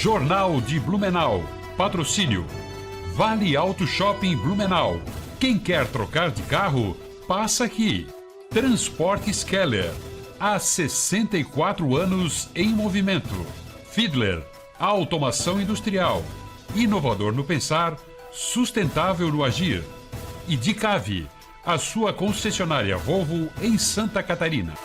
Jornal de Blumenau. Patrocínio. Vale Auto Shopping Blumenau. Quem quer trocar de carro, passa aqui. Transportes Keller. Há 64 anos em movimento. Fiedler. Automação industrial. Inovador no pensar, sustentável no agir. E Dicave, a sua concessionária Volvo em Santa Catarina.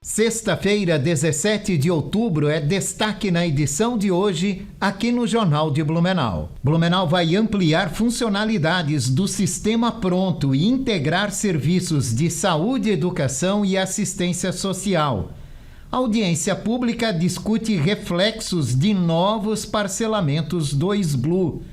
Sexta-feira, 17 de outubro, é destaque na edição de hoje aqui no Jornal de Blumenau. Blumenau vai ampliar funcionalidades do Sistema Pronto e integrar serviços de saúde, educação e assistência social. A audiência pública discute reflexos de novos parcelamentos do SBLU.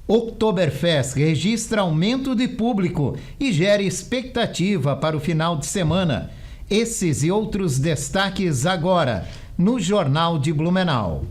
Oktoberfest registra aumento de público e gera expectativa para o final de semana. Esses e outros destaques agora no Jornal de Blumenau.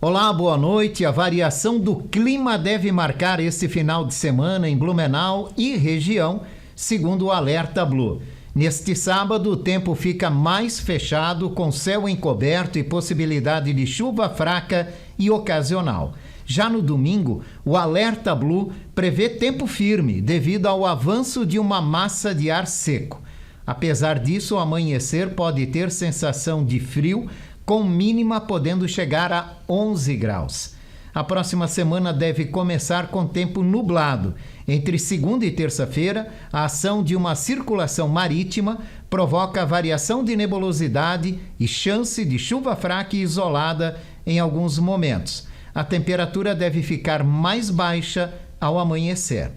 Olá, boa noite. A variação do clima deve marcar esse final de semana em Blumenau e região, segundo o Alerta Blu. Neste sábado, o tempo fica mais fechado, com céu encoberto e possibilidade de chuva fraca e ocasional. Já no domingo, o Alerta Blu prevê tempo firme devido ao avanço de uma massa de ar seco. Apesar disso, o amanhecer pode ter sensação de frio, com mínima podendo chegar a 11 graus. A próxima semana deve começar com tempo nublado. Entre segunda e terça-feira, a ação de uma circulação marítima provoca variação de nebulosidade e chance de chuva fraca e isolada em alguns momentos. A temperatura deve ficar mais baixa ao amanhecer.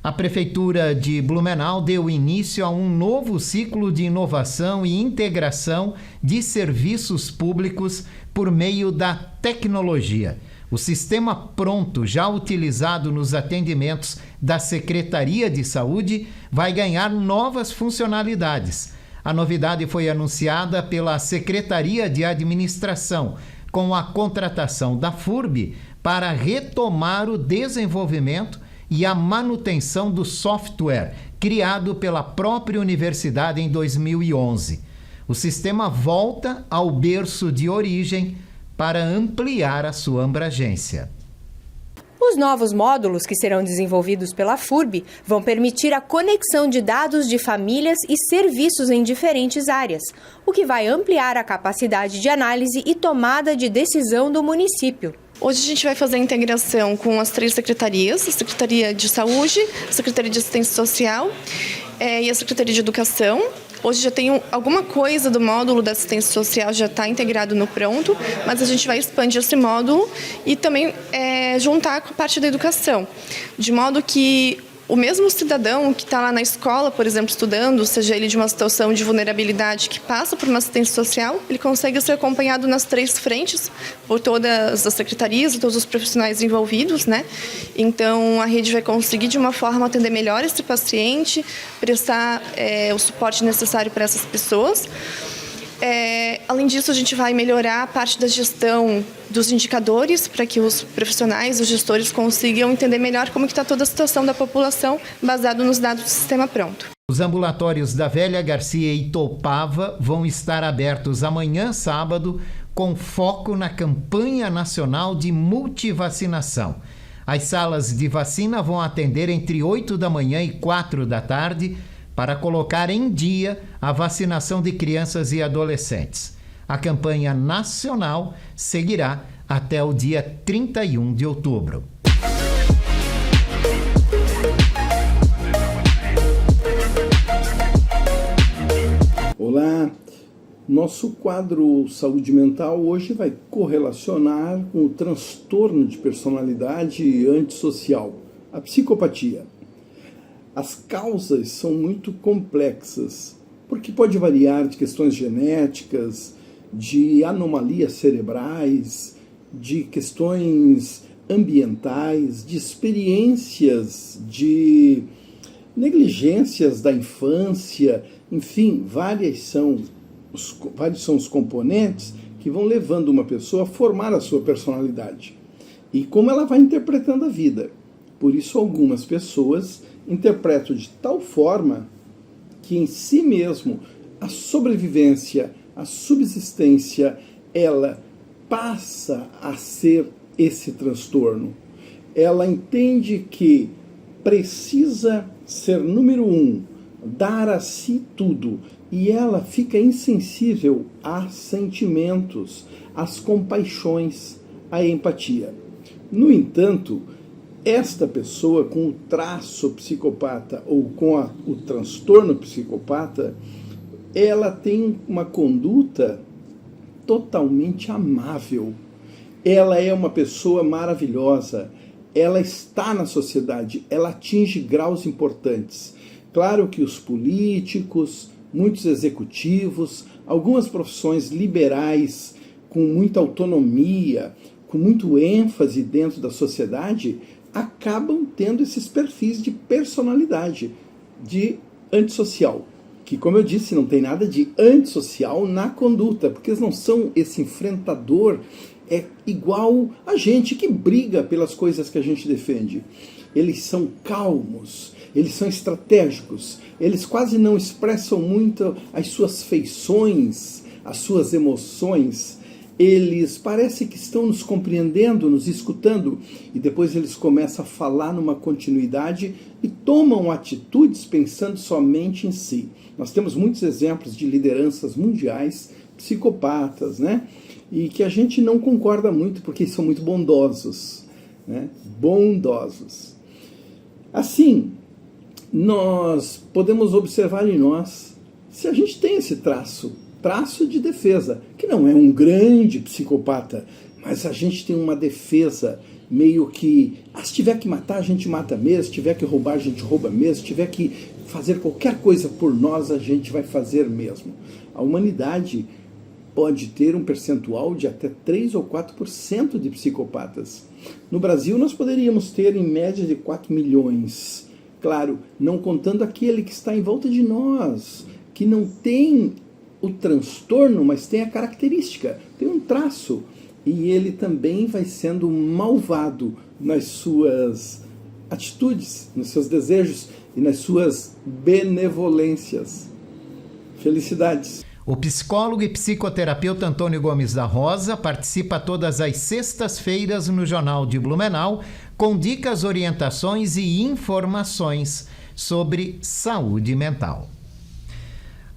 A Prefeitura de Blumenau deu início a um novo ciclo de inovação e integração de serviços públicos por meio da tecnologia. O Sistema Pronto, já utilizado nos atendimentos da Secretaria de Saúde, vai ganhar novas funcionalidades. A novidade foi anunciada pela Secretaria de Administração, com a contratação da FURB para retomar o desenvolvimento e a manutenção do software criado pela própria universidade em 2011. O sistema volta ao berço de origem para ampliar a sua abrangência. Os novos módulos que serão desenvolvidos pela FURB vão permitir a conexão de dados de famílias e serviços em diferentes áreas, o que vai ampliar a capacidade de análise e tomada de decisão do município. Hoje a gente vai fazer a integração com as 3 secretarias, a Secretaria de Saúde, a Secretaria de Assistência Social e a Secretaria de Educação. Hoje já tem alguma coisa do módulo da assistência social já está integrado no Pronto, mas a gente vai expandir esse módulo e também juntar com a parte da educação, de modo que o mesmo cidadão que está lá na escola, por exemplo, estudando, seja ele de uma situação de vulnerabilidade que passa por uma assistência social, ele consegue ser acompanhado nas 3 frentes, por todas as secretarias e todos os profissionais envolvidos, né? Então, a rede vai conseguir, de uma forma, atender melhor esse paciente, prestar o suporte necessário para essas pessoas. Além disso, a gente vai melhorar a parte da gestão dos indicadores para que os profissionais, os gestores consigam entender melhor como está toda a situação da população baseado nos dados do Sistema Pronto. Os ambulatórios da Velha Garcia e Topava vão estar abertos amanhã, sábado, com foco na campanha nacional de multivacinação. As salas de vacina vão atender entre 8 da manhã e 4 da tarde, para colocar em dia a vacinação de crianças e adolescentes. A campanha nacional seguirá até o dia 31 de outubro. Olá, nosso quadro Saúde Mental hoje vai correlacionar com o transtorno de personalidade antissocial, a psicopatia. As causas são muito complexas, porque pode variar de questões genéticas, de anomalias cerebrais, de questões ambientais, de experiências, de negligências da infância, enfim, várias são vários são os componentes que vão levando uma pessoa a formar a sua personalidade e como ela vai interpretando a vida. Por isso, algumas pessoas interpretam de tal forma que em si mesmo a sobrevivência, a subsistência, ela passa a ser esse transtorno. Ela entende que precisa ser número 1, dar a si tudo, e ela fica insensível a sentimentos, às compaixões, à empatia. No entanto, esta pessoa com o traço psicopata ou com o transtorno psicopata, ela tem uma conduta totalmente amável. Ela é uma pessoa maravilhosa, ela está na sociedade, ela atinge graus importantes. Claro que os políticos, muitos executivos, algumas profissões liberais com muita autonomia, com muito ênfase dentro da sociedade, acabam tendo esses perfis de personalidade, de antissocial, que, como eu disse, não tem nada de antissocial na conduta, porque eles não são esse enfrentador, é igual a gente que briga pelas coisas que a gente defende. Eles são calmos, eles são estratégicos, eles quase não expressam muito as suas feições, as suas emoções. Eles parecem que estão nos compreendendo, nos escutando, e depois eles começam a falar numa continuidade e tomam atitudes pensando somente em si. Nós temos muitos exemplos de lideranças mundiais psicopatas, né? E que a gente não concorda muito porque são muito bondosos, né? Bondosos. Assim, nós podemos observar em nós se a gente tem esse traço de defesa, que não é um grande psicopata, mas a gente tem uma defesa meio que, se tiver que matar, a gente mata mesmo, se tiver que roubar, a gente rouba mesmo, se tiver que fazer qualquer coisa por nós, a gente vai fazer mesmo. A humanidade pode ter um percentual de até 3 ou 4% de psicopatas. No Brasil, nós poderíamos ter em média de 4 milhões. Claro, não contando aquele que está em volta de nós, que não tem o transtorno, mas tem a característica, tem um traço. E ele também vai sendo malvado nas suas atitudes, nos seus desejos e nas suas benevolências. Felicidades! O psicólogo e psicoterapeuta Antônio Gomes da Rosa participa todas as sextas-feiras no Jornal de Blumenau com dicas, orientações e informações sobre saúde mental.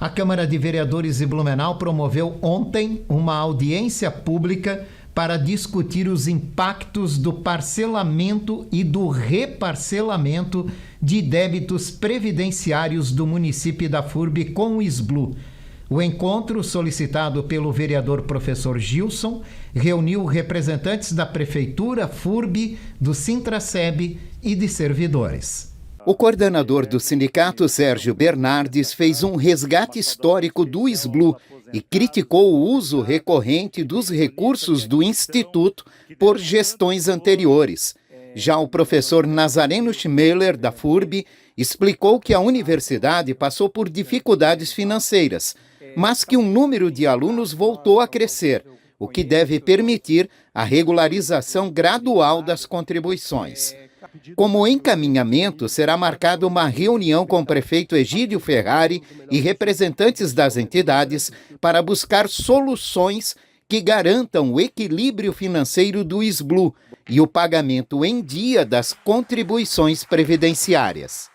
A Câmara de Vereadores de Blumenau promoveu ontem uma audiência pública para discutir os impactos do parcelamento e do reparcelamento de débitos previdenciários do município da FURB com o SBLU. O encontro, solicitado pelo vereador professor Gilson, reuniu representantes da Prefeitura, FURB, do Sintraceb e de servidores. O coordenador do sindicato, Sérgio Bernardes, fez um resgate histórico do SBLU e criticou o uso recorrente dos recursos do Instituto por gestões anteriores. Já o professor Nazareno Schmeller, da FURB, explicou que a universidade passou por dificuldades financeiras, mas que o número de alunos voltou a crescer, o que deve permitir a regularização gradual das contribuições. Como encaminhamento, será marcada uma reunião com o prefeito Egídio Ferrari e representantes das entidades para buscar soluções que garantam o equilíbrio financeiro do SBLU e o pagamento em dia das contribuições previdenciárias.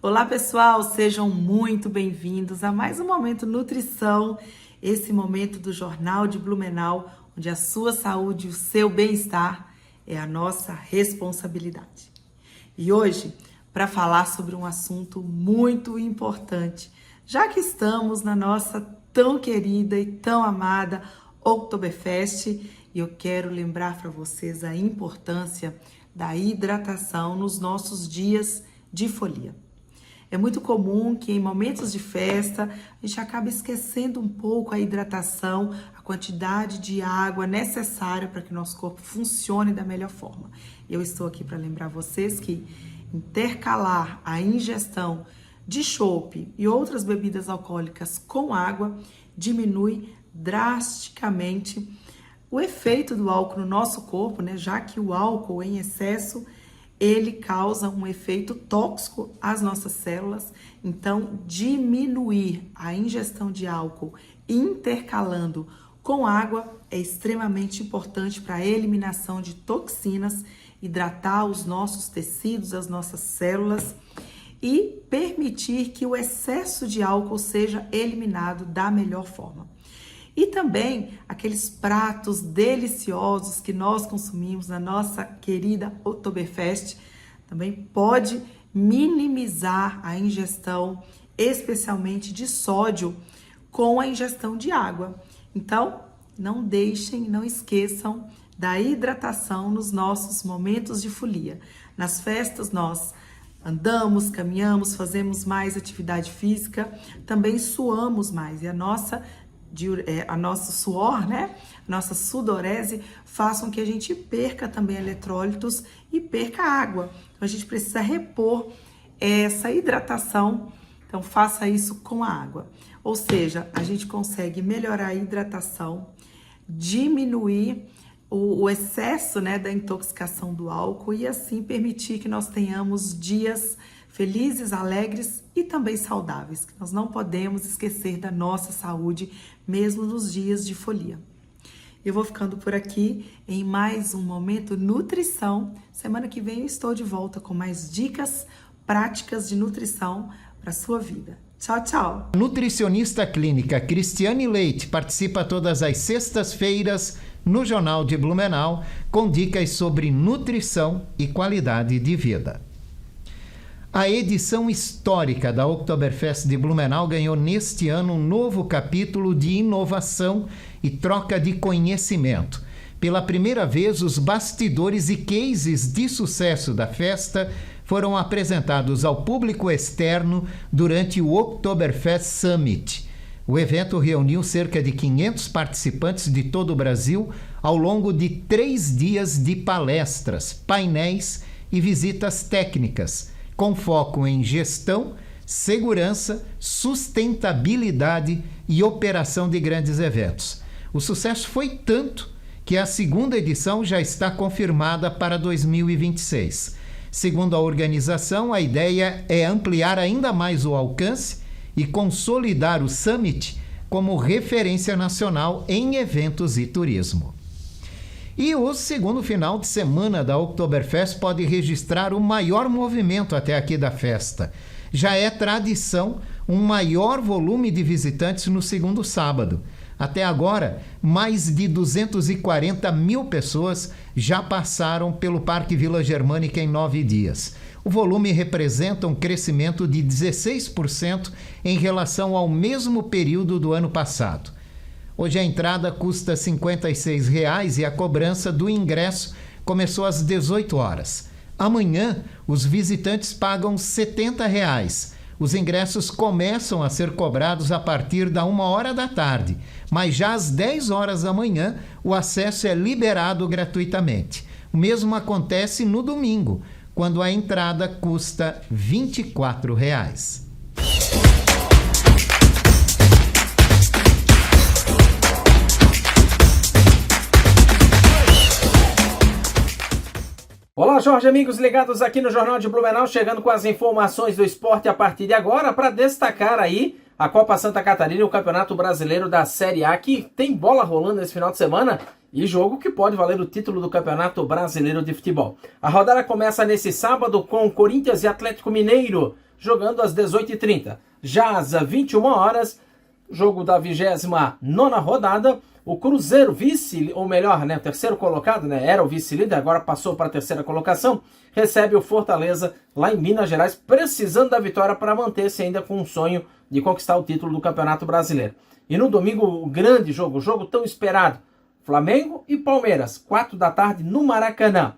Olá pessoal, sejam muito bem-vindos a mais um Momento Nutrição, esse momento do Jornal de Blumenau, onde a sua saúde e o seu bem-estar é a nossa responsabilidade. E hoje, para falar sobre um assunto muito importante, já que estamos na nossa tão querida e tão amada Oktoberfest, e eu quero lembrar para vocês a importância da hidratação nos nossos dias de folia. É muito comum que em momentos de festa a gente acabe esquecendo um pouco a hidratação, a quantidade de água necessária para que o nosso corpo funcione da melhor forma. Eu estou aqui para lembrar vocês que intercalar a ingestão de chopp e outras bebidas alcoólicas com água diminui drasticamente o efeito do álcool no nosso corpo, né? Já que o álcool em excesso ele causa um efeito tóxico às nossas células. Então, diminuir a ingestão de álcool intercalando com água é extremamente importante para a eliminação de toxinas, hidratar os nossos tecidos, as nossas células e permitir que o excesso de álcool seja eliminado da melhor forma. E também aqueles pratos deliciosos que nós consumimos na nossa querida Oktoberfest, também pode minimizar a ingestão, especialmente de sódio, com a ingestão de água. Então, não esqueçam da hidratação nos nossos momentos de folia. Nas festas nós andamos, caminhamos, fazemos mais atividade física, também suamos mais e a nosso suor, né? Nossa sudorese façam que a gente perca também eletrólitos e perca água. Então a gente precisa repor essa hidratação, então faça isso com a água. Ou seja, a gente consegue melhorar a hidratação, diminuir o excesso, né, da intoxicação do álcool e assim permitir que nós tenhamos dias felizes, alegres e também saudáveis. Nós não podemos esquecer da nossa saúde, mesmo nos dias de folia. Eu vou ficando por aqui em mais um Momento Nutrição. Semana que vem eu estou de volta com mais dicas práticas de nutrição para a sua vida. Tchau, tchau! Nutricionista clínica Cristiane Leite participa todas as sextas-feiras no Jornal de Blumenau com dicas sobre nutrição e qualidade de vida. A edição histórica da Oktoberfest de Blumenau ganhou neste ano um novo capítulo de inovação e troca de conhecimento. Pela primeira vez, os bastidores e cases de sucesso da festa foram apresentados ao público externo durante o Oktoberfest Summit. O evento reuniu cerca de 500 participantes de todo o Brasil ao longo de 3 dias de palestras, painéis e visitas técnicas, com foco em gestão, segurança, sustentabilidade e operação de grandes eventos. O sucesso foi tanto que a segunda edição já está confirmada para 2026. Segundo a organização, a ideia é ampliar ainda mais o alcance e consolidar o Summit como referência nacional em eventos e turismo. E o segundo final de semana da Oktoberfest pode registrar o maior movimento até aqui da festa. Já é tradição um maior volume de visitantes no segundo sábado. Até agora, mais de 240 mil pessoas já passaram pelo Parque Vila Germânica em 9 dias. O volume representa um crescimento de 16% em relação ao mesmo período do ano passado. Hoje a entrada custa R$ 56,00 e a cobrança do ingresso começou às 18 horas. Amanhã, os visitantes pagam R$ 70,00. Os ingressos começam a ser cobrados a partir da 1h da tarde, mas já às 10 horas da manhã o acesso é liberado gratuitamente. O mesmo acontece no domingo, quando a entrada custa R$ 24,00. Olá, Jorge, amigos ligados aqui no Jornal de Blumenau, chegando com as informações do esporte a partir de agora para destacar aí a Copa Santa Catarina e o Campeonato Brasileiro da Série A, que tem bola rolando esse final de semana e jogo que pode valer o título do Campeonato Brasileiro de Futebol. A rodada começa nesse sábado com Corinthians e Atlético Mineiro, jogando às 18h30. Já às 21 horas, jogo da 29ª rodada, o Cruzeiro, vice, ou melhor, né, terceiro colocado, né, era o vice-líder, agora passou para a terceira colocação, recebe o Fortaleza lá em Minas Gerais, precisando da vitória para manter-se ainda com um sonho de conquistar o título do Campeonato Brasileiro. E no domingo, o grande jogo, o jogo tão esperado, Flamengo e Palmeiras, 4 da tarde no Maracanã.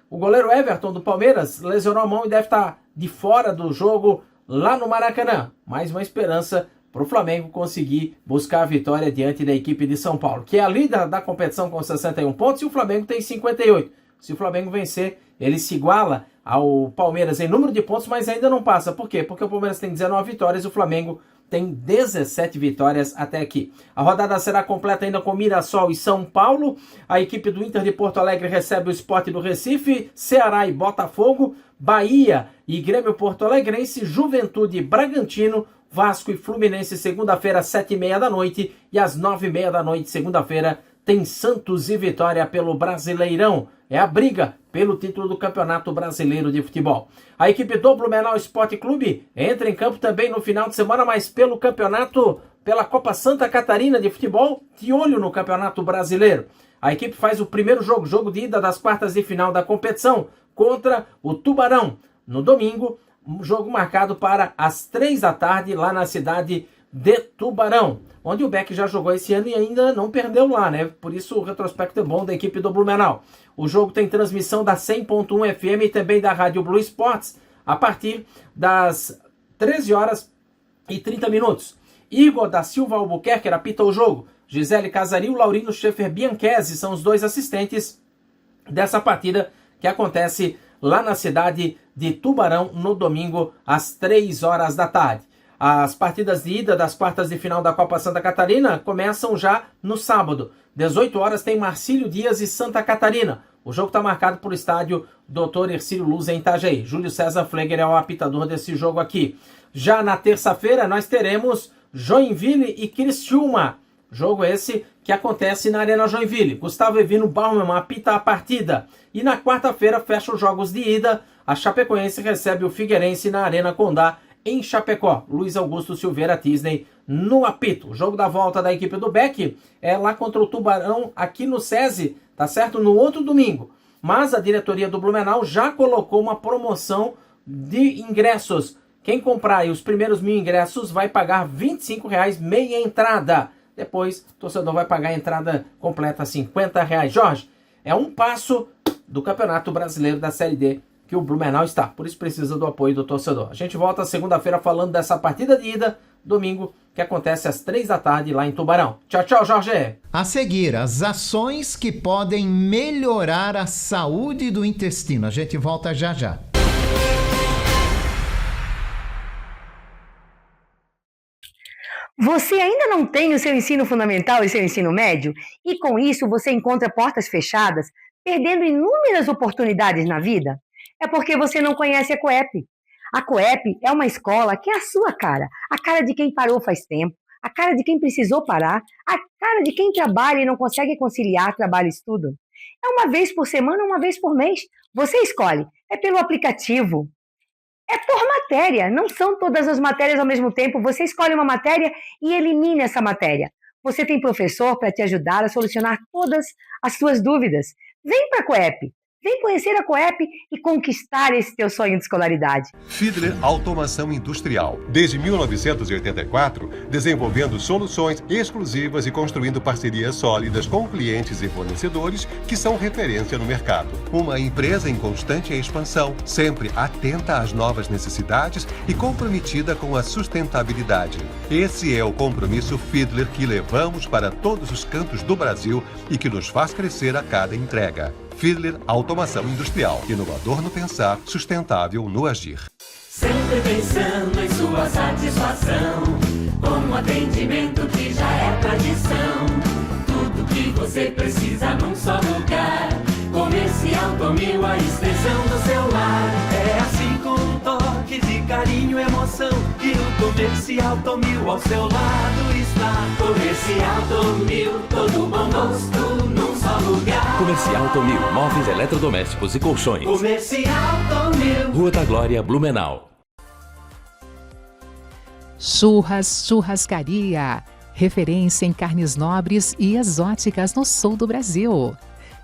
O goleiro Everton do Palmeiras lesionou a mão e deve estar de fora do jogo lá no Maracanã. Mais uma esperança para o Flamengo conseguir buscar a vitória diante da equipe de São Paulo, que é a líder da competição com 61 pontos e o Flamengo tem 58. Se o Flamengo vencer, ele se iguala ao Palmeiras em número de pontos, mas ainda não passa. Por quê? Porque o Palmeiras tem 19 vitórias e o Flamengo tem 17 vitórias até aqui. A rodada será completa ainda com Mirassol e São Paulo. A equipe do Inter de Porto Alegre recebe o Sport do Recife, Ceará e Botafogo, Bahia e Grêmio Porto Alegrense, Juventude e Bragantino, Vasco e Fluminense, segunda-feira, 7h30 da noite, e às 9h30 da noite, segunda-feira, tem Santos e Vitória pelo Brasileirão. É a briga pelo título do Campeonato Brasileiro de Futebol. A equipe do Blumenau Esporte Clube entra em campo também no final de semana, mas pelo campeonato, pela Copa Santa Catarina de Futebol, de olho no Campeonato Brasileiro. A equipe faz o primeiro jogo de ida das quartas de final da competição, contra o Tubarão. No domingo, um jogo marcado para as 3 da tarde, lá na cidade de Tubarão, onde o Beck já jogou esse ano e ainda não perdeu lá, né? Por isso o retrospecto é bom da equipe do Blumenau. O jogo tem transmissão da 100.1 FM e também da Rádio Blue Sports, a partir das 13h30. Igor da Silva Albuquerque apita o jogo. Gisele Casaril e Laurino Schaefer Bianchese são os 2 assistentes dessa partida que acontece lá na cidade de Tubarão no domingo às 3h da tarde. As partidas de ida das quartas de final da Copa Santa Catarina começam já no sábado. 18h tem Marcílio Dias e Santa Catarina. O jogo está marcado por estádio Dr. Ercílio Luz em Itajaí. Júlio César Flegger é o apitador desse jogo aqui. Já na terça-feira nós teremos Joinville e Criciúma. Jogo esse que acontece na Arena Joinville. Gustavo Evino Baumann apita a partida. E na quarta-feira fecha os jogos de ida. A Chapecoense recebe o Figueirense na Arena Condá, em Chapecó. Luiz Augusto Silveira Tisney no apito. O jogo da volta da equipe do Beck é lá contra o Tubarão, aqui no SESI, tá certo? No outro domingo. Mas a diretoria do Blumenau já colocou uma promoção de ingressos. Quem comprar aí os primeiros 1.000 ingressos vai pagar R$ 25,00 meia entrada. Depois o torcedor vai pagar a entrada completa R$ 50,00. Jorge, é um passo do Campeonato Brasileiro da Série D que o Blumenau está, por isso precisa do apoio do torcedor. A gente volta segunda-feira falando dessa partida de ida, domingo, que acontece às 3 da tarde lá em Tubarão. Tchau, tchau, Jorge! A seguir, as ações que podem melhorar a saúde do intestino. A gente volta já já. Você ainda não tem o seu ensino fundamental e seu ensino médio? E com isso você encontra portas fechadas, perdendo inúmeras oportunidades na vida? É porque você não conhece a COEP. A COEP é uma escola que é a sua cara. A cara de quem parou faz tempo, a cara de quem precisou parar, a cara de quem trabalha e não consegue conciliar trabalho e estudo. É uma vez por semana, uma vez por mês. Você escolhe. É pelo aplicativo. É por matéria. Não são todas as matérias ao mesmo tempo. Você escolhe uma matéria e elimina essa matéria. Você tem professor para te ajudar a solucionar todas as suas dúvidas. Vem para a COEP. Vem conhecer a COEP e conquistar esse teu sonho de escolaridade. Fiedler Automação Industrial. Desde 1984, desenvolvendo soluções exclusivas e construindo parcerias sólidas com clientes e fornecedores que são referência no mercado. Uma empresa em constante expansão, sempre atenta às novas necessidades e comprometida com a sustentabilidade. Esse é o compromisso Fiedler que levamos para todos os cantos do Brasil e que nos faz crescer a cada entrega. Fiedler Automação Industrial. Inovador no pensar, sustentável no agir. Sempre pensando em sua satisfação, com um atendimento que já é tradição. Tudo que você precisa num só lugar. Comercial Tomil, a extensão do seu lar. É assim com um toque de carinho e emoção que o Comercial Tomil ao seu lado está. Comercial Tomil, todo bom gosto num só lugar. Comercial Tomil, móveis eletrodomésticos e colchões. Comercial Tomil. Rua da Glória, Blumenau. Churrascaria, referência em carnes nobres e exóticas no sul do Brasil.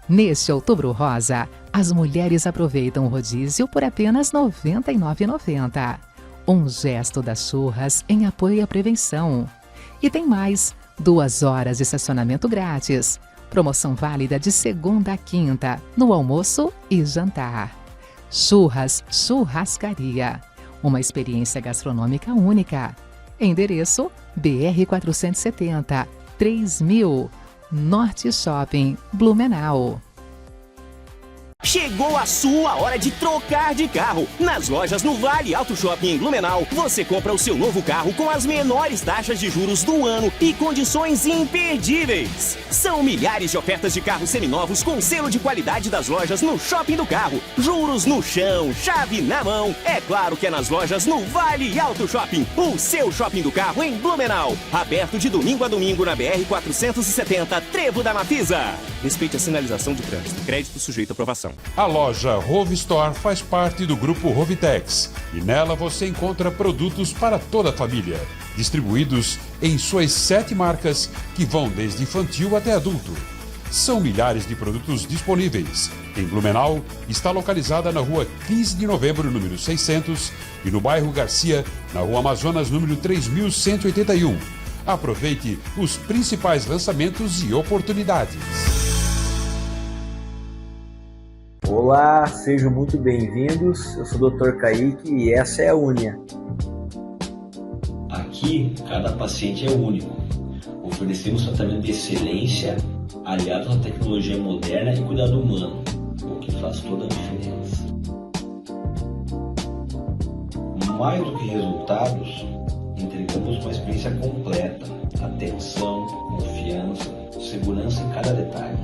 Neste Outubro Rosa, as mulheres aproveitam o rodízio por apenas R$ 99,90. Um gesto das Churras em apoio à prevenção. E tem mais, 2 horas de estacionamento grátis. Promoção válida de segunda a quinta, no almoço e jantar. Churrascaria. uma experiência gastronômica única. Endereço BR 470, 3000, Norte Shopping, Blumenau. Chegou a sua hora de trocar de carro. Nas lojas no Vale Auto Shopping em Blumenau, você compra o seu novo carro com as menores taxas de juros do ano e condições imperdíveis. São milhares de ofertas de carros seminovos com selo de qualidade das lojas no Shopping do Carro. Juros no chão, chave na mão. É claro que é nas lojas no Vale Auto Shopping, o seu shopping do carro em Blumenau. Aberto de domingo a domingo na BR 470, Trevo da Mafisa. Respeite a sinalização de trânsito. Crédito sujeito à aprovação. A loja Rove Store faz parte do grupo Rovitex e nela você encontra produtos para toda a família, distribuídos em suas 7 marcas que vão desde infantil até adulto. São milhares de produtos disponíveis. Em Blumenau, está localizada na rua 15 de novembro, número 600, e no bairro Garcia, na rua Amazonas, número 3181. Aproveite os principais lançamentos e oportunidades. Olá, sejam muito bem-vindos. Eu sou o Dr. Kaique e essa é a Unia. Aqui, cada paciente é único. Oferecemos tratamento de excelência, aliado à tecnologia moderna e cuidado humano, o que faz toda a diferença. Mais do que resultados, entregamos uma experiência completa, atenção, confiança, segurança em cada detalhe.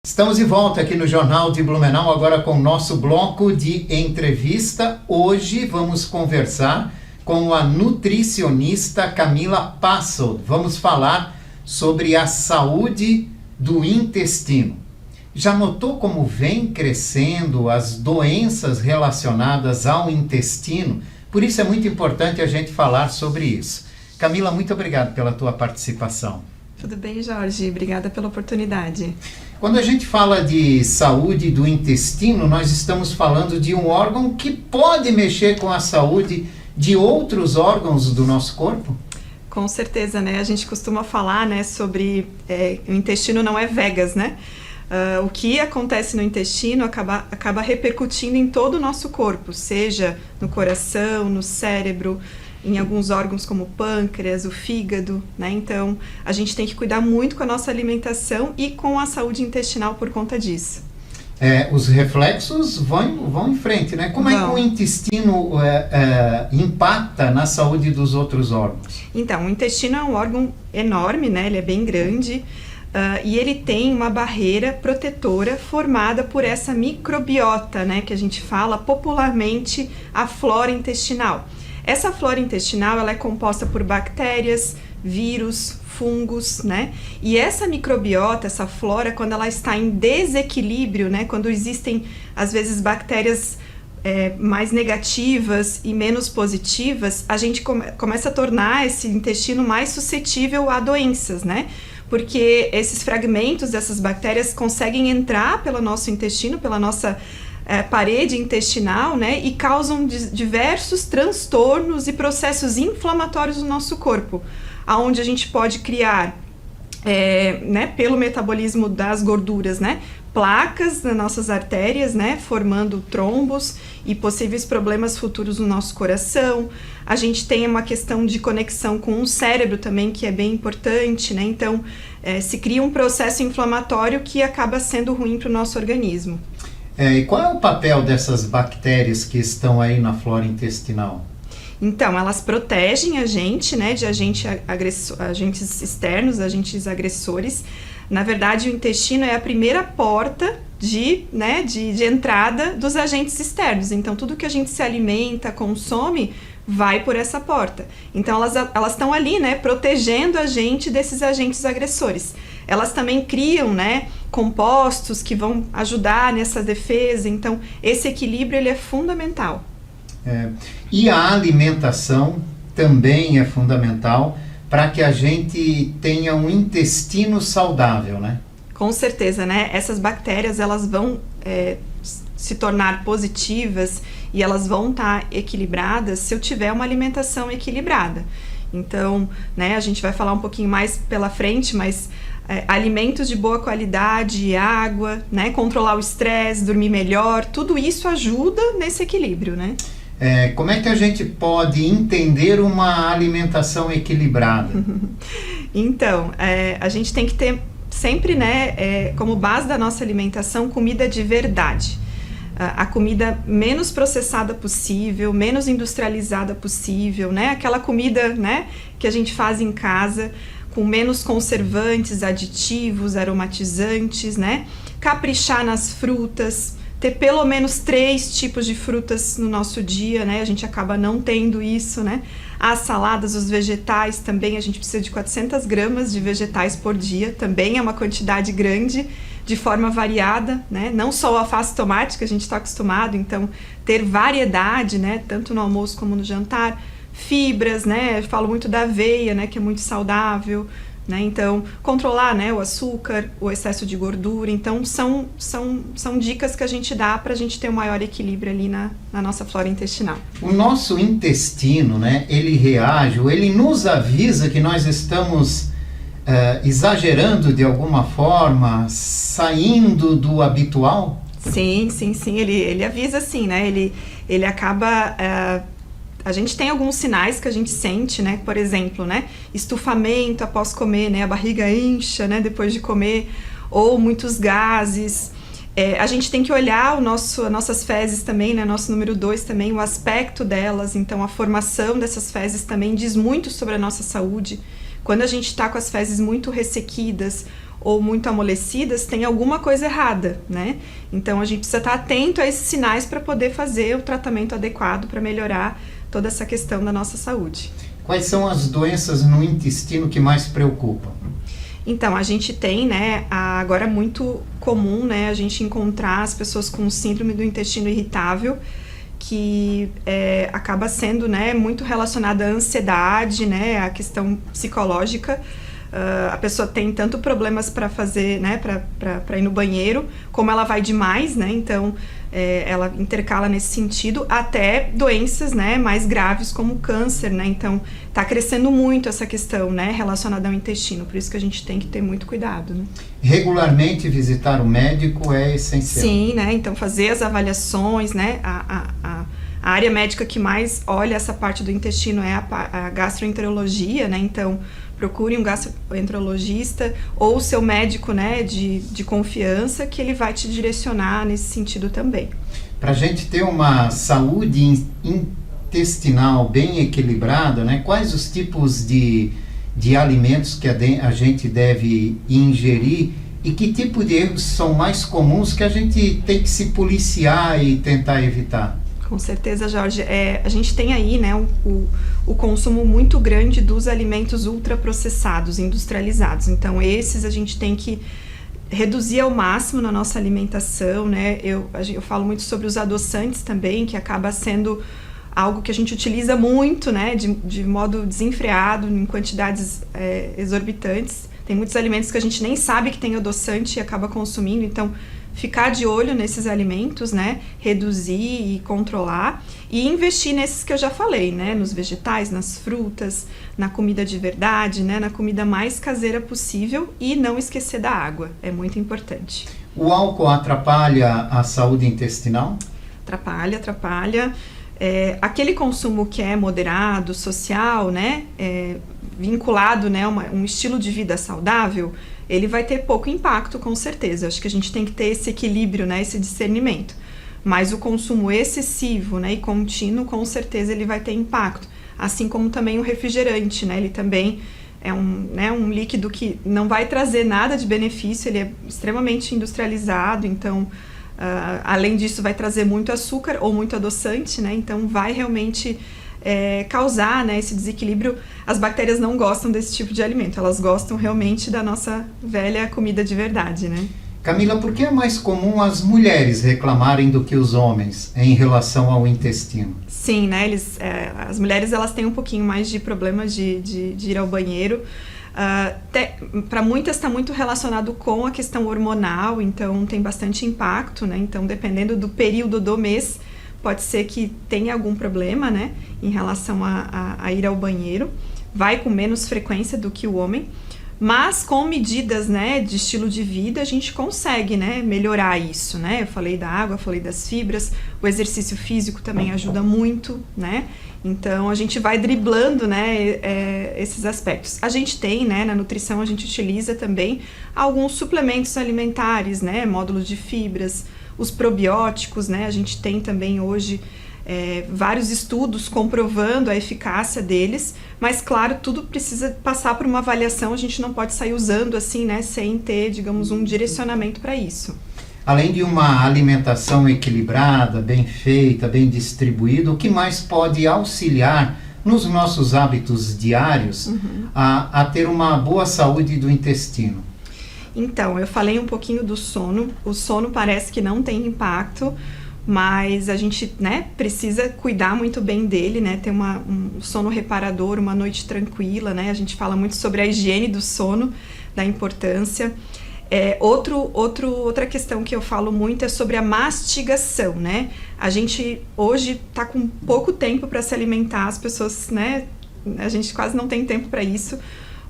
Estamos de volta aqui no Jornal de Blumenau, agora com o nosso bloco de entrevista. Hoje vamos conversar com a nutricionista Camila Passold. Vamos falar sobre a saúde do intestino. Já notou como vem crescendo as doenças relacionadas ao intestino? Por isso é muito importante a gente falar sobre isso. Camila, muito obrigado pela tua participação. Tudo bem, Jorge? Obrigada pela oportunidade. Quando a gente fala de saúde do intestino, nós estamos falando de um órgão que pode mexer com a saúde de outros órgãos do nosso corpo? Com certeza, né? A gente costuma falar, né, sobre o intestino não é Vegas, né? O que acontece no intestino acaba repercutindo em todo o nosso corpo, seja no coração, no cérebro, em alguns órgãos como o pâncreas, o fígado, né? Então, a gente tem que cuidar muito com a nossa alimentação e com a saúde intestinal por conta disso. Os reflexos vão em frente, né? Como é que o intestino impacta na saúde dos outros órgãos? Então, o intestino é um órgão enorme, né? Ele é bem grande e ele tem uma barreira protetora formada por essa microbiota, né? Que a gente fala popularmente a flora intestinal. Essa flora intestinal, ela é composta por bactérias, vírus, fungos, né? E essa microbiota, essa flora, quando ela está em desequilíbrio, né? Quando existem, às vezes, bactérias mais negativas e menos positivas, a gente começa a tornar esse intestino mais suscetível a doenças, né? Porque esses fragmentos dessas bactérias conseguem entrar pelo nosso intestino, pela nossa parede intestinal, né, e causam diversos transtornos e processos inflamatórios no nosso corpo, aonde a gente pode criar, né, pelo metabolismo das gorduras, né, placas nas nossas artérias, né, formando trombos e possíveis problemas futuros no nosso coração. A gente tem uma questão de conexão com o cérebro também, que é bem importante, né, então se cria um processo inflamatório que acaba sendo ruim para o nosso organismo. E qual é o papel dessas bactérias que estão aí na flora intestinal? Então, elas protegem a gente, né, de agentes externos, agentes agressores. Na verdade, o intestino é a primeira porta de entrada dos agentes externos. Então, tudo que a gente se alimenta, consome, vai por essa porta. Então, elas estão ali, né, protegendo a gente desses agentes agressores. Elas também criam, né, compostos que vão ajudar nessa defesa. Então, esse equilíbrio ele é fundamental. E a alimentação também é fundamental para que a gente tenha um intestino saudável, né? Com certeza, né? Essas bactérias, elas vão se tornar positivas e elas vão estar equilibradas se eu tiver uma alimentação equilibrada. Então, né, a gente vai falar um pouquinho mais pela frente, mas alimentos de boa qualidade, água, né? Controlar o estresse, dormir melhor, tudo isso ajuda nesse equilíbrio, né? Como é que a gente pode entender uma alimentação equilibrada? Então, a gente tem que ter sempre, né, como base da nossa alimentação, comida de verdade. A comida menos processada possível, menos industrializada possível, né? Aquela comida, né, que a gente faz em casa, com menos conservantes, aditivos, aromatizantes, né? Caprichar nas frutas, ter pelo menos 3 tipos de frutas no nosso dia, né? A gente acaba não tendo isso, né? As saladas, os vegetais também, a gente precisa de 400 gramas de vegetais por dia, também é uma quantidade grande, de forma variada, né? Não só o alface e tomate que a gente está acostumado, então ter variedade, né? Tanto no almoço como no jantar, fibras, né? Eu falo muito da aveia, né? Que é muito saudável, né? Então controlar, né? O açúcar, o excesso de gordura, então são dicas que a gente dá para a gente ter um maior equilíbrio ali na nossa flora intestinal. O nosso intestino, né? Ele reage, ele nos avisa que nós estamos exagerando de alguma forma, saindo do habitual? Sim, ele avisa sim, né? Ele acaba... a gente tem alguns sinais que a gente sente, né? Por exemplo, né? Estufamento após comer, né? A barriga incha, né? Depois de comer, ou muitos gases. A gente tem que olhar as nossas fezes também, né? Nosso número 2 também, o aspecto delas. Então, a formação dessas fezes também diz muito sobre a nossa saúde. Quando a gente está com as fezes muito ressequidas ou muito amolecidas, tem alguma coisa errada, né? Então a gente precisa estar atento a esses sinais para poder fazer o tratamento adequado para melhorar toda essa questão da nossa saúde. Quais são as doenças no intestino que mais preocupam? Então, a gente tem, né, agora é muito comum, né, a gente encontrar as pessoas com síndrome do intestino irritável, que acaba sendo, né, muito relacionada à ansiedade, né, à questão psicológica. A pessoa tem tanto problemas para fazer, né, para ir no banheiro, como ela vai demais, né, então ela intercala nesse sentido, até doenças, né, mais graves como câncer, né, então está crescendo muito essa questão, né, relacionada ao intestino, por isso que a gente tem que ter muito cuidado, né. Regularmente visitar o médico é essencial. Sim, né, então fazer as avaliações, né, a área médica que mais olha essa parte do intestino é a gastroenterologia, né, então procure um gastroenterologista ou o seu médico, né, de confiança, que ele vai te direcionar nesse sentido também. Para a gente ter uma saúde intestinal bem equilibrada, né, quais os tipos de alimentos que a gente deve ingerir e que tipo de erros são mais comuns que a gente tem que se policiar e tentar evitar? Com certeza, Jorge. A gente tem aí, né, o consumo muito grande dos alimentos ultraprocessados, industrializados. Então, esses a gente tem que reduzir ao máximo na nossa alimentação, né? Eu falo muito sobre os adoçantes também, que acaba sendo algo que a gente utiliza muito, né, de modo desenfreado, em quantidades exorbitantes. Tem muitos alimentos que a gente nem sabe que tem adoçante e acaba consumindo, então ficar de olho nesses alimentos, né, reduzir e controlar e investir nesses que eu já falei, né, nos vegetais, nas frutas, na comida de verdade, né, na comida mais caseira possível e não esquecer da água, é muito importante. O álcool atrapalha a saúde intestinal? Atrapalha. Aquele consumo que é moderado, social, né, vinculado, né, um estilo de vida saudável, ele vai ter pouco impacto, com certeza. Acho que a gente tem que ter esse equilíbrio, né, esse discernimento. Mas o consumo excessivo, né, e contínuo, com certeza ele vai ter impacto. Assim como também o refrigerante, né, ele também é um líquido que não vai trazer nada de benefício, ele é extremamente industrializado, então, além disso, vai trazer muito açúcar ou muito adoçante, né, então vai realmente causar, né, esse desequilíbrio. As bactérias não gostam desse tipo de alimento, elas gostam realmente da nossa velha comida de verdade, né? Camila, por que é mais comum as mulheres reclamarem do que os homens em relação ao intestino? Sim, né, as mulheres elas têm um pouquinho mais de problemas de ir ao banheiro. Para muitas está muito relacionado com a questão hormonal, então tem bastante impacto, né? Então, dependendo do período do mês, pode ser que tenha algum problema, né, em relação a ir ao banheiro. Vai com menos frequência do que o homem, Mas com medidas, né, de estilo de vida, a gente consegue, né, melhorar isso, né? Eu falei da água, falei das fibras, o exercício físico também ajuda muito, né? Então a gente vai driblando, né, esses aspectos. A gente tem, né, na nutrição a gente utiliza também alguns suplementos alimentares, né, módulos de fibras, os probióticos, né? A gente tem também hoje vários estudos comprovando a eficácia deles, mas claro, tudo precisa passar por uma avaliação, a gente não pode sair usando assim, né, sem ter, digamos, um direcionamento para isso. Além de uma alimentação equilibrada, bem feita, bem distribuída, o que mais pode auxiliar nos nossos hábitos diários a ter uma boa saúde do intestino? Então, eu falei um pouquinho do sono. O sono parece que não tem impacto, mas a gente, né, precisa cuidar muito bem dele, né, ter um sono reparador, uma noite tranquila, né, a gente fala muito sobre a higiene do sono, da importância. Outra questão que eu falo muito é sobre a mastigação, né, a gente hoje tá com pouco tempo para se alimentar, as pessoas, né, a gente quase não tem tempo para isso,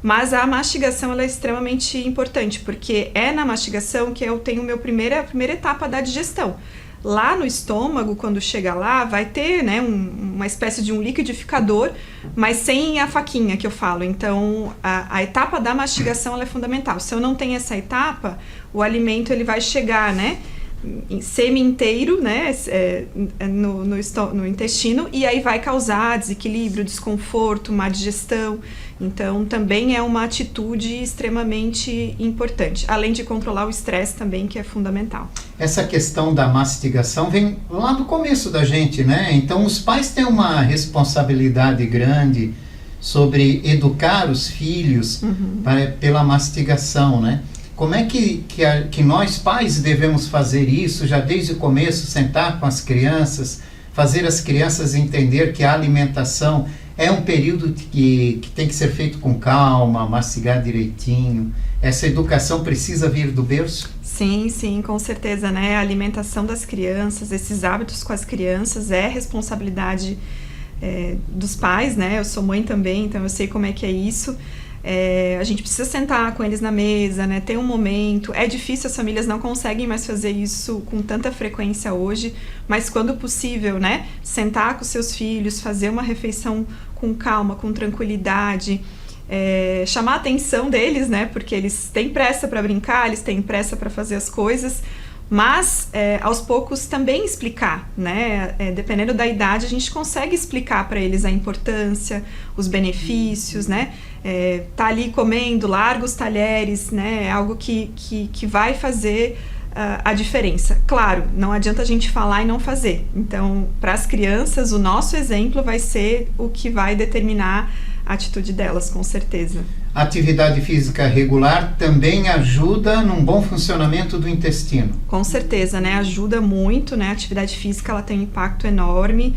mas a mastigação ela é extremamente importante, porque é na mastigação que eu tenho a primeira etapa da digestão. Lá no estômago, quando chega lá, vai ter, né, uma espécie de um liquidificador, mas sem a faquinha que eu falo. Então, a etapa da mastigação ela é fundamental. Se eu não tenho essa etapa, o alimento ele vai chegar, né, semi-inteiro, né, no intestino, e aí vai causar desequilíbrio, desconforto, má digestão. Então, também é uma atitude extremamente importante, além de controlar o estresse também, que é fundamental. Essa questão da mastigação vem lá do começo da gente, né? Então, os pais têm uma responsabilidade grande sobre educar os filhos pela mastigação, né? Como é que nós pais devemos fazer isso já desde o começo, sentar com as crianças, fazer as crianças entender que a alimentação é um período que tem que ser feito com calma, mastigar direitinho. Essa educação precisa vir do berço? Sim, com certeza, né? A alimentação das crianças, esses hábitos com as crianças é responsabilidade dos pais, né? Eu sou mãe também, então eu sei como é que é isso. A gente precisa sentar com eles na mesa, né? Ter um momento. É difícil, as famílias não conseguem mais fazer isso com tanta frequência hoje, mas quando possível, né? Sentar com seus filhos, fazer uma refeição com calma, com tranquilidade, chamar a atenção deles, né? Porque eles têm pressa para brincar, eles têm pressa para fazer as coisas, mas aos poucos também explicar, né? Dependendo da idade, a gente consegue explicar para eles a importância, os benefícios, né? Tá ali comendo, larga os talheres, né? É algo que vai fazer a diferença. Claro, não adianta a gente falar e não fazer. Então, para as crianças, o nosso exemplo vai ser o que vai determinar a atitude delas, com certeza. A atividade física regular também ajuda num bom funcionamento do intestino? Com certeza, né? Ajuda muito, né? A atividade física ela tem um impacto enorme.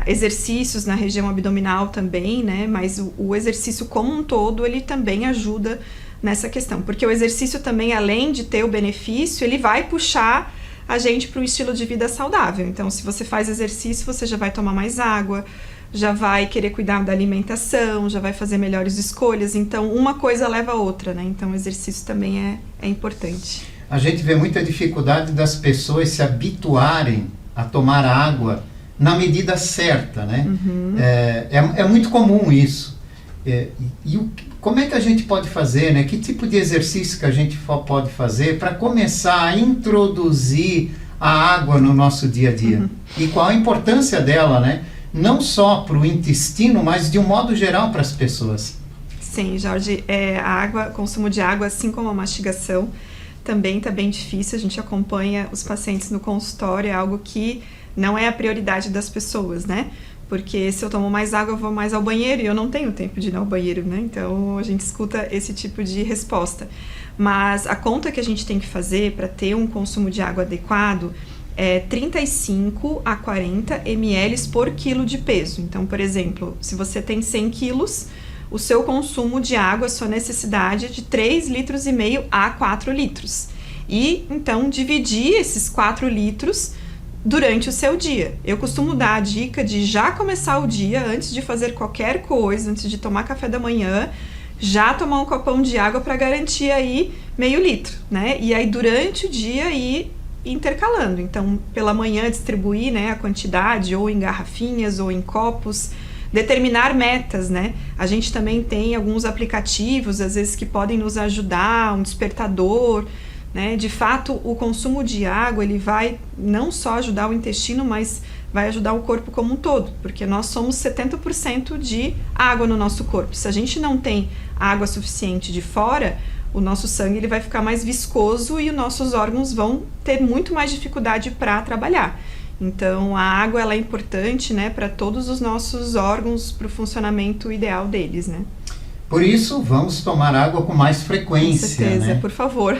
Exercícios na região abdominal também, né? Mas o exercício como um todo, ele também ajuda nessa questão. Porque o exercício também, além de ter o benefício, ele vai puxar a gente para um estilo de vida saudável. Então, se você faz exercício, você já vai tomar mais água, já vai querer cuidar da alimentação, já vai fazer melhores escolhas. Então, uma coisa leva a outra, né? Então, o exercício também é importante. A gente vê muita dificuldade das pessoas se habituarem a tomar água na medida certa, né? É muito comum isso. Como é que a gente pode fazer, né? Que tipo de exercício que a gente pode fazer para começar a introduzir a água no nosso dia a dia? E qual a importância dela, né? Não só para o intestino, mas de um modo geral para as pessoas. Sim, Jorge, consumo de água, assim como a mastigação, também está bem difícil. A gente acompanha os pacientes no consultório, é algo que não é a prioridade das pessoas, né? Porque se eu tomo mais água, eu vou mais ao banheiro e eu não tenho tempo de ir ao banheiro, né? Então, a gente escuta esse tipo de resposta. Mas a conta que a gente tem que fazer para ter um consumo de água adequado é 35 a 40 ml por quilo de peso. Então, por exemplo, se você tem 100 quilos, o seu consumo de água, a sua necessidade é de 3,5 litros a 4 litros. E, então, dividir esses 4 litros durante o seu dia. Eu costumo dar a dica de já começar o dia, antes de fazer qualquer coisa, antes de tomar café da manhã, já tomar um copão de água para garantir aí meio litro, né? E aí durante o dia ir intercalando. Então, pela manhã distribuir, né, a quantidade ou em garrafinhas ou em copos, determinar metas, né? A gente também tem alguns aplicativos, às vezes, que podem nos ajudar, um despertador, né? De fato, o consumo de água, ele vai não só ajudar o intestino, mas vai ajudar o corpo como um todo, porque nós somos 70% de água no nosso corpo. Se a gente não tem água suficiente de fora, o nosso sangue ele vai ficar mais viscoso e os nossos órgãos vão ter muito mais dificuldade para trabalhar. Então, a água ela é importante, né, para todos os nossos órgãos, para o funcionamento ideal deles, né? Por isso, vamos tomar água com mais frequência. Com certeza, né? Por favor.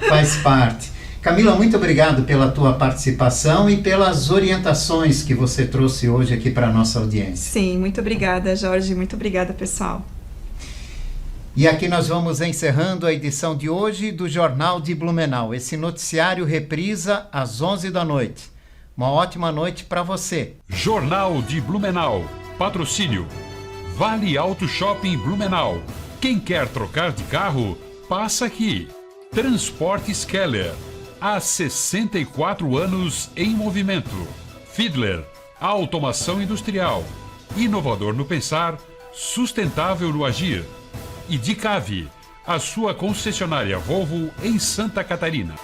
Faz parte. Camila, muito obrigado pela tua participação e pelas orientações que você trouxe hoje aqui para a nossa audiência. Sim, muito obrigada, Jorge. Muito obrigada, pessoal. E aqui nós vamos encerrando a edição de hoje do Jornal de Blumenau. Esse noticiário reprisa às 11 da noite. Uma ótima noite para você. Jornal de Blumenau. Patrocínio. Vale Auto Shopping Blumenau. Quem quer trocar de carro, passa aqui. Transportes Keller. Há 64 anos em movimento. Fiedler. Automação industrial. Inovador no pensar, sustentável no agir. E Dicave, a sua concessionária Volvo em Santa Catarina.